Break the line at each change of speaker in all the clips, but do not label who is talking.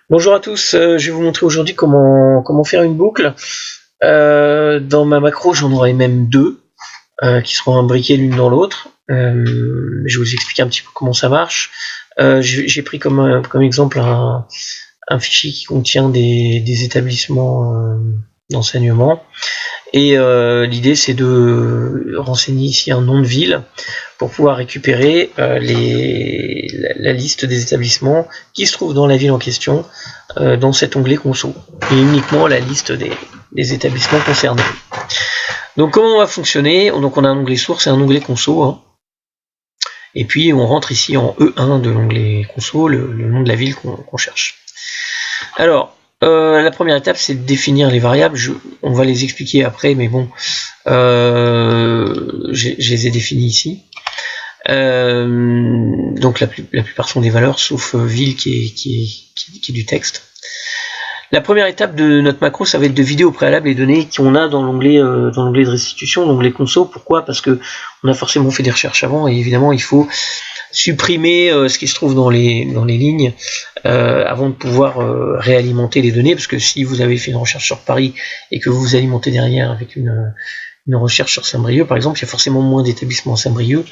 Bonjour à tous, je vais vous montrer aujourd'hui comment faire une boucle. Dans ma macro, j'en aurai même deux qui seront imbriquées l'une dans l'autre. Je vais vous expliquer un petit peu comment ça marche. J'ai pris comme exemple un fichier qui contient des établissements d'enseignement. Et l'idée, c'est de renseigner ici un nom de ville pour pouvoir récupérer la liste des établissements qui se trouvent dans la ville en question dans cet onglet conso, et uniquement la liste des établissements concernés. Donc comment on va fonctionner? Donc on a un onglet source et un onglet conso, hein. Et puis on rentre ici en E1 de l'onglet conso le nom de la ville qu'on cherche. Alors, la première étape, c'est de définir les variables. On va les expliquer après, mais bon, je les ai définies ici. Donc la plupart sont des valeurs, sauf ville qui est du texte. La première étape de notre macro, ça va être de vider au préalable les données qu'on a dans l'onglet de restitution, l'onglet conso. Pourquoi? Parce que on a forcément fait des recherches avant, et évidemment il faut supprimer ce qui se trouve dans les lignes avant de pouvoir réalimenter les données, parce que si vous avez fait une recherche sur Paris et que vous alimentez derrière avec une recherche sur Saint-Brieuc par exemple, il y a forcément moins d'établissements à Saint-Brieuc,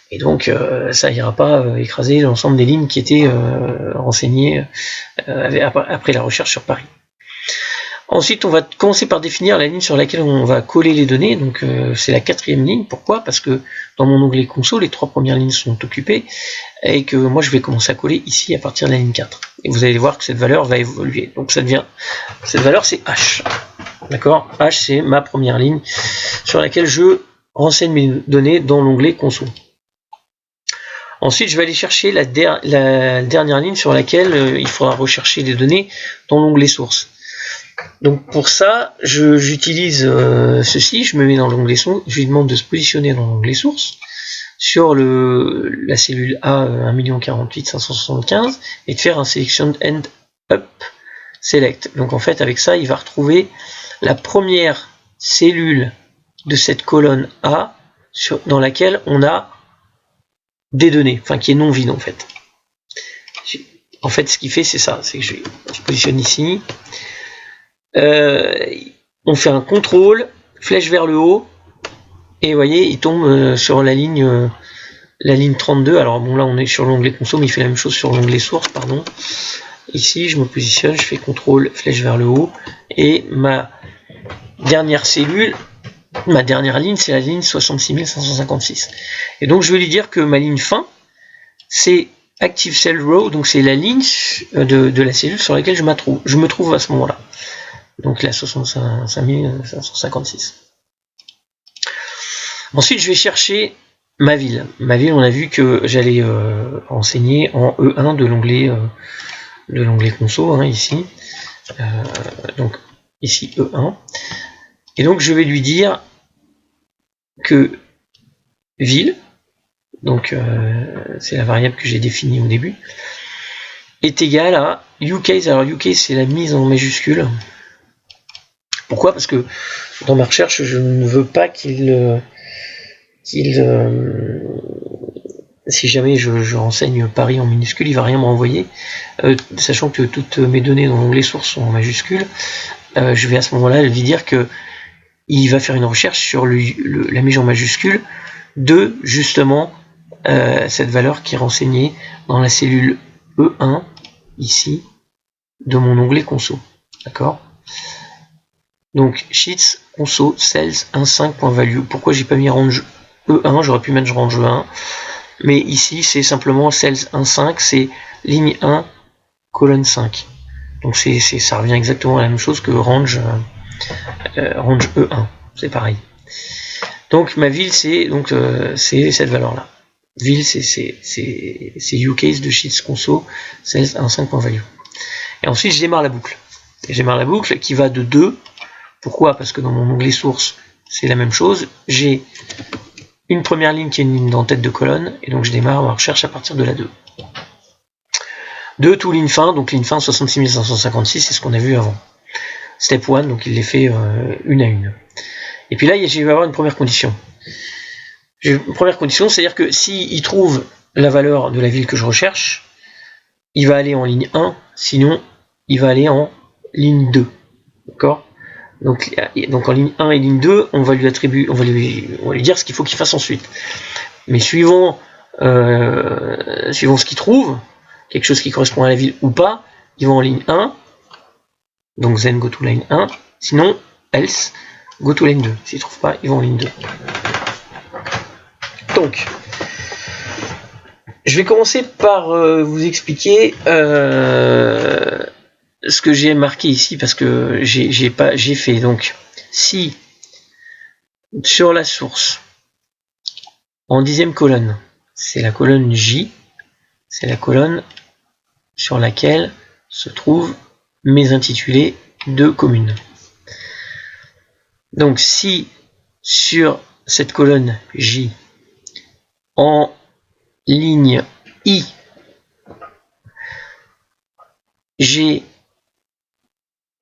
et donc ça ira pas écraser l'ensemble des lignes qui étaient renseignées après la recherche sur Paris. Ensuite, on va commencer par définir la ligne sur laquelle on va coller les données. Donc c'est la 4e ligne. Pourquoi? Parce que dans mon onglet conso, les 3 premières lignes sont occupées et que moi je vais commencer à coller ici à partir de la ligne 4. Et vous allez voir que cette valeur va évoluer. Donc cette valeur c'est H. D'accord? H c'est ma première ligne sur laquelle je renseigne mes données dans l'onglet conso. Ensuite, je vais aller chercher la dernière ligne sur laquelle il faudra rechercher les données dans l'onglet source. Donc pour ça, j'utilise ceci, je me mets dans l'onglet source, je lui demande de se positionner dans l'onglet source sur la cellule A 1 048 575 et de faire un selection end up select. Donc en fait, avec ça, il va retrouver la première cellule de cette colonne A dans laquelle on a des données, enfin qui est non vide en fait. En fait, ce qu'il fait, c'est ça, c'est que je positionne ici. On fait un contrôle, flèche vers le haut, et vous voyez, il tombe sur la ligne 32. Alors bon, là on est sur l'onglet conso, mais il fait la même chose sur l'onglet source, pardon. Ici, je me positionne, je fais contrôle, flèche vers le haut, et ma dernière cellule, ma dernière ligne, c'est la ligne 66 556. Et donc je vais lui dire que ma ligne fin, c'est active cell row, donc c'est la ligne de la cellule sur laquelle je me trouve à ce moment-là. Donc la 65 556. Ensuite, je vais chercher ma ville. Ma ville, on a vu que j'allais renseigner en E1 de l'onglet conso, hein, ici. Donc ici E1. Et donc je vais lui dire que ville, donc c'est la variable que j'ai définie au début, est égale à uCase. Alors uCase, c'est la mise en majuscule. Pourquoi? Parce que dans ma recherche, je ne veux pas si jamais je renseigne Paris en minuscule, il va rien me renvoyer, sachant que toutes mes données dans l'onglet source sont en majuscule. Je vais à ce moment-là lui dire que il va faire une recherche sur la mise en majuscule de justement cette valeur qui est renseignée dans la cellule E1 ici de mon onglet conso. D'accord? Donc sheets conso cells 1.5.value. Pourquoi j'ai pas mis range E1? J'aurais pu mettre range E1, mais ici c'est simplement cells 1.5, c'est ligne 1 colonne 5. Donc ça revient exactement à la même chose que range E1, c'est pareil. Donc ma ville c'est cette valeur là. Ville c'est uCase de sheets conso cells 1.5.value. Et ensuite je démarre la boucle. Et je démarre la boucle qui va de 2. Pourquoi? Parce que dans mon onglet source, c'est la même chose. J'ai une première ligne qui est une ligne en tête de colonne, et donc je démarre ma recherche à partir de la 2. 2 tout ligne fin, donc ligne fin 66 556, c'est ce qu'on a vu avant. Step 1, donc il les fait une à une. Et puis là, je vais avoir une première condition. Une première condition, c'est-à-dire que s'il trouve la valeur de la ville que je recherche, il va aller en ligne 1, sinon il va aller en ligne 2. D'accord ? Donc en ligne 1 et ligne 2, on va lui attribuer, on va lui dire ce qu'il faut qu'il fasse ensuite. Mais suivant ce qu'il trouve, quelque chose qui correspond à la ville ou pas, ils vont en ligne 1, donc then go to line 1, sinon else go to line 2. S'ils ne trouvent pas, ils vont en ligne 2. Donc, je vais commencer par vous expliquer ce que j'ai marqué ici, parce que j'ai fait. Donc, si sur la source, en 10e colonne, c'est la colonne J, c'est la colonne sur laquelle se trouvent mes intitulés de communes. Donc si sur cette colonne J, en ligne I, j'ai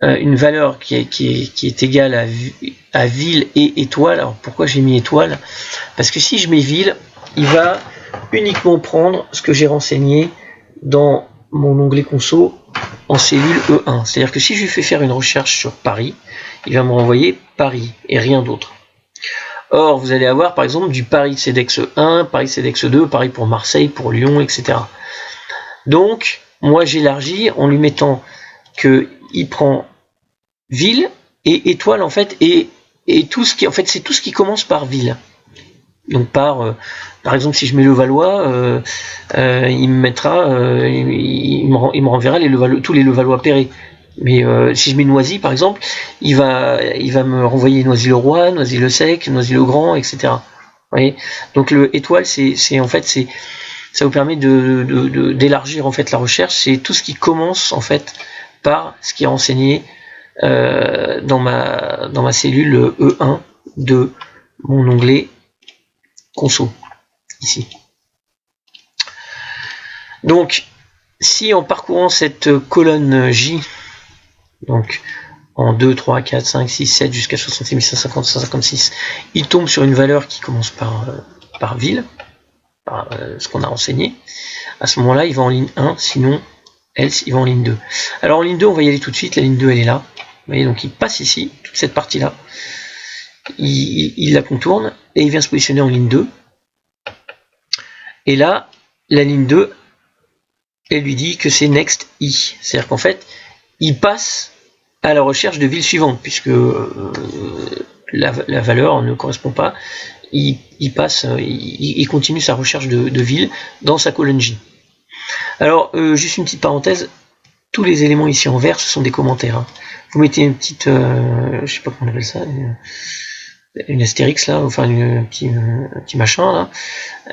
une valeur qui est égale à ville et étoile. Alors pourquoi j'ai mis étoile? Parce que si je mets ville, il va uniquement prendre ce que j'ai renseigné dans mon onglet conso en cellule E1. C'est-à-dire que si je lui fais faire une recherche sur Paris, il va me renvoyer Paris et rien d'autre. Or, vous allez avoir par exemple du Paris CEDEX 1, Paris CEDEX 2, Paris pour Marseille, pour Lyon, etc. Donc, moi j'élargis en lui mettant qu'il prend ville et étoile en fait, et tout ce qui, en fait, c'est tout ce qui commence par ville. Donc par exemple, si je mets Levallois, il me mettra, il me renverra tous les Levallois-Perret. Mais si je mets Noisy par exemple, il va me renvoyer Noisy-le-Roi, Noisy-le-Sec, Noisy-le-Grand, etc. Vous voyez ? Donc le étoile, c'est en fait, ça vous permet d'élargir en fait la recherche. C'est tout ce qui commence en fait par ce qui est renseigné dans ma cellule E1 de mon onglet conso ici. Donc si en parcourant cette colonne J, donc en 2, 3, 4, 5, 6, 7 jusqu'à 66 550, 156, il tombe sur une valeur qui commence par ville, par ce qu'on a renseigné, à ce moment-là il va en ligne 1, sinon else il va en ligne 2. Alors en ligne 2 on va y aller tout de suite, la ligne 2 elle est là, vous voyez, donc il passe ici, toute cette partie là, il la contourne et il vient se positionner en ligne 2, et là la ligne 2 elle lui dit que c'est next i, c'est-à-dire qu'en fait il passe à la recherche de ville suivante, puisque la valeur ne correspond pas, il continue sa recherche de ville dans sa colonne J. Alors juste une petite parenthèse, tous les éléments ici en vert ce sont des commentaires, hein. Vous mettez une petite, je sais pas comment on appelle ça, une astérix là, enfin un petit machin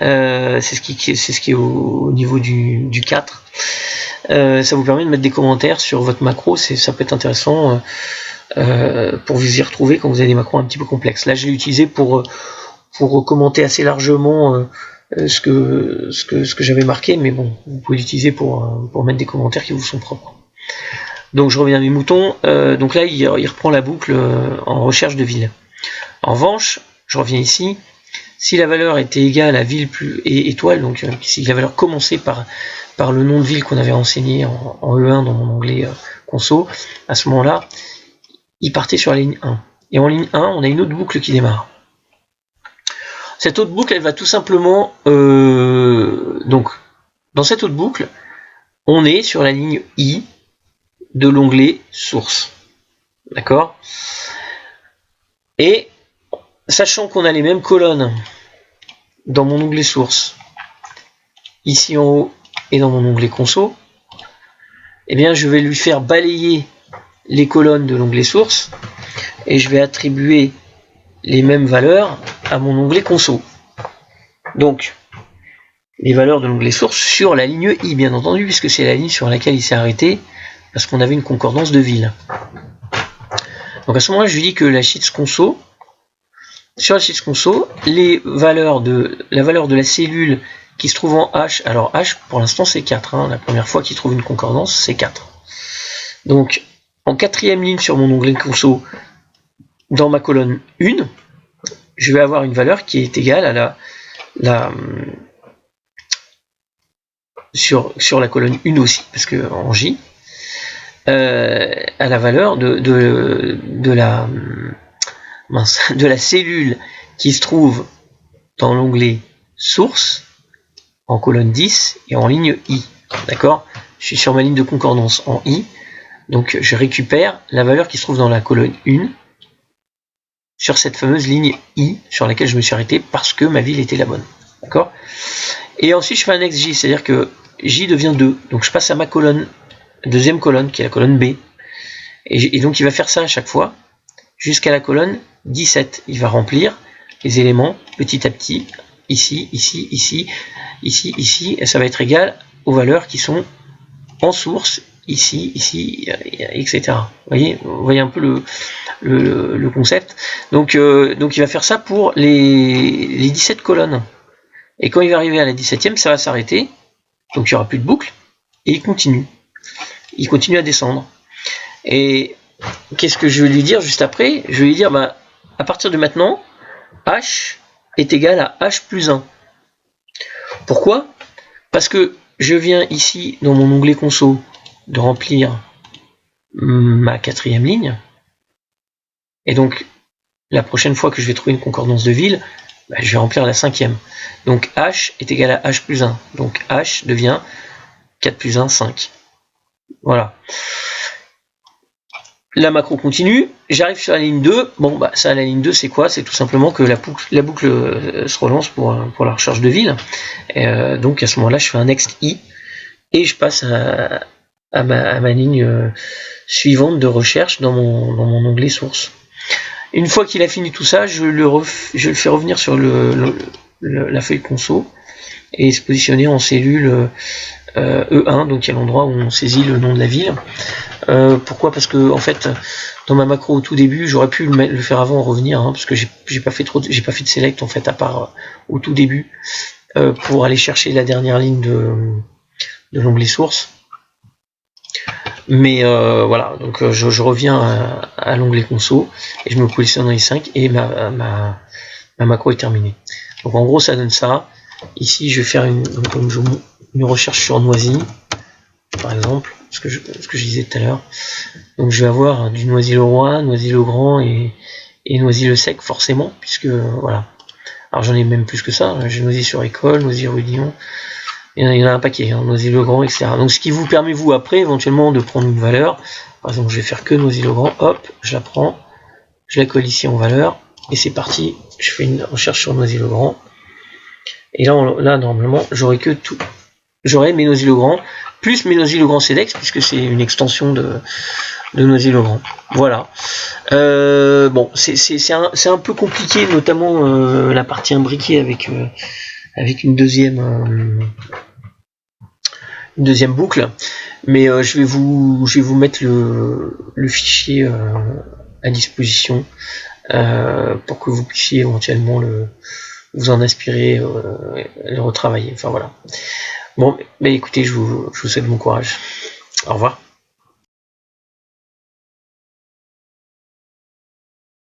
là, c'est ce qui est au niveau du 4. Ça vous permet de mettre des commentaires sur votre macro, ça peut être intéressant pour vous y retrouver quand vous avez des macros un petit peu complexes. Là je l'ai utilisé pour commenter assez largement ce que j'avais marqué, mais bon, vous pouvez l'utiliser pour mettre des commentaires qui vous sont propres. Donc je reviens à mes moutons, donc là il reprend la boucle en recherche de ville. En revanche, je reviens ici, si la valeur était égale à ville plus et étoile, donc si la valeur commençait par le nom de ville qu'on avait renseigné en E1 dans mon onglet conso, à ce moment-là, il partait sur la ligne 1. Et en ligne 1, on a une autre boucle qui démarre. Cette autre boucle, elle va tout simplement... donc, dans cette autre boucle, on est sur la ligne I de l'onglet source. D'accord ? Et sachant qu'on a les mêmes colonnes dans mon onglet source, ici en haut et dans mon onglet conso, eh bien je vais lui faire balayer les colonnes de l'onglet source et je vais attribuer les mêmes valeurs à mon onglet conso. Donc les valeurs de l'onglet source sur la ligne I, bien entendu, puisque c'est la ligne sur laquelle il s'est arrêté parce qu'on avait une concordance de ville. Donc à ce moment-là, je lui dis que la sheets conso, sur la sheets conso, la valeur de la cellule qui se trouve en H, alors H pour l'instant c'est 4, hein, la première fois qu'il trouve une concordance c'est 4. Donc en quatrième ligne sur mon onglet conso, dans ma colonne 1, je vais avoir une valeur qui est égale à sur la colonne 1 aussi, parce que en J, à la valeur de la cellule qui se trouve dans l'onglet source, en colonne 10 et en ligne I. D'accord? Je suis sur ma ligne de concordance en I, donc je récupère la valeur qui se trouve dans la colonne 1 sur cette fameuse ligne I sur laquelle je me suis arrêté parce que ma ville était la bonne. D'accord? Et ensuite je fais un next J, c'est-à-dire que J devient 2, donc je passe à ma colonne, deuxième colonne qui est la colonne B, et donc il va faire ça à chaque fois jusqu'à la colonne 17. Il va remplir les éléments petit à petit, ici, ici, ici, ici, ici, et ça va être égal aux valeurs qui sont en source, ici, ici, etc. Vous voyez un peu le concept. Donc il va faire ça pour les 17 colonnes. Et quand il va arriver à la 17e, ça va s'arrêter. Donc il n'y aura plus de boucle. Et il continue. Il continue à descendre. Et qu'est-ce que je vais lui dire juste après? Je vais lui dire, bah, à partir de maintenant, H est égal à H plus 1. Pourquoi? Parce que je viens ici, dans mon onglet conso, de remplir ma 4e ligne. Et donc, la prochaine fois que je vais trouver une concordance de ville, bah, je vais remplir la 5e. Donc H est égal à H plus 1. Donc H devient 4 plus 1, 5. Voilà. La macro continue, j'arrive sur la ligne 2. Bon, bah ça, la ligne 2, c'est quoi? C'est tout simplement que la boucle se relance pour la recherche de ville. Donc à ce moment-là, je fais un next I et je passe à ma ligne suivante de recherche dans mon onglet source. Une fois qu'il a fini tout ça, je le fais revenir sur la feuille conso et se positionner en cellule E1, donc à l'endroit où on saisit le nom de la ville. Pourquoi? Parce que en fait, dans ma macro au tout début, j'aurais pu le faire avant revenir, hein, parce que j'ai pas fait de select en fait à part au tout début pour aller chercher la dernière ligne de l'onglet source. Mais voilà, donc je reviens à l'onglet conso et je me positionne dans les 5 et ma macro est terminée. Donc en gros ça donne ça. Ici je vais faire une recherche sur Noisy, par exemple, ce que je disais tout à l'heure. Donc je vais avoir du Noisy-le-Roi, Noisy-le-Grand et Noisy-le-Sec forcément, puisque voilà. Alors j'en ai même plus que ça, j'ai Noisy-sur-École, Noisy-rue Dion. Il y en a un paquet, hein, Noisy-le-Grand, etc. Donc ce qui vous permet, vous, après, éventuellement, de prendre une valeur. Par exemple, je vais faire que Noisy-le-Grand, hop, je la prends, je la colle ici en valeur, et c'est parti, je fais une recherche sur Noisy-le-Grand. Et là normalement, j'aurai que tout. J'aurai mes Noisy-le-Grand, plus mes Noisy-le-Grand CEDEX, puisque c'est une extension de Noisy-le-Grand. Voilà. Bon, c'est un peu compliqué, notamment la partie imbriquée avec une deuxième boucle, mais je vais vous mettre le fichier à disposition pour que vous puissiez éventuellement vous en inspirer, le retravailler. Enfin voilà. Bon, mais écoutez, je vous souhaite bon courage. Au revoir.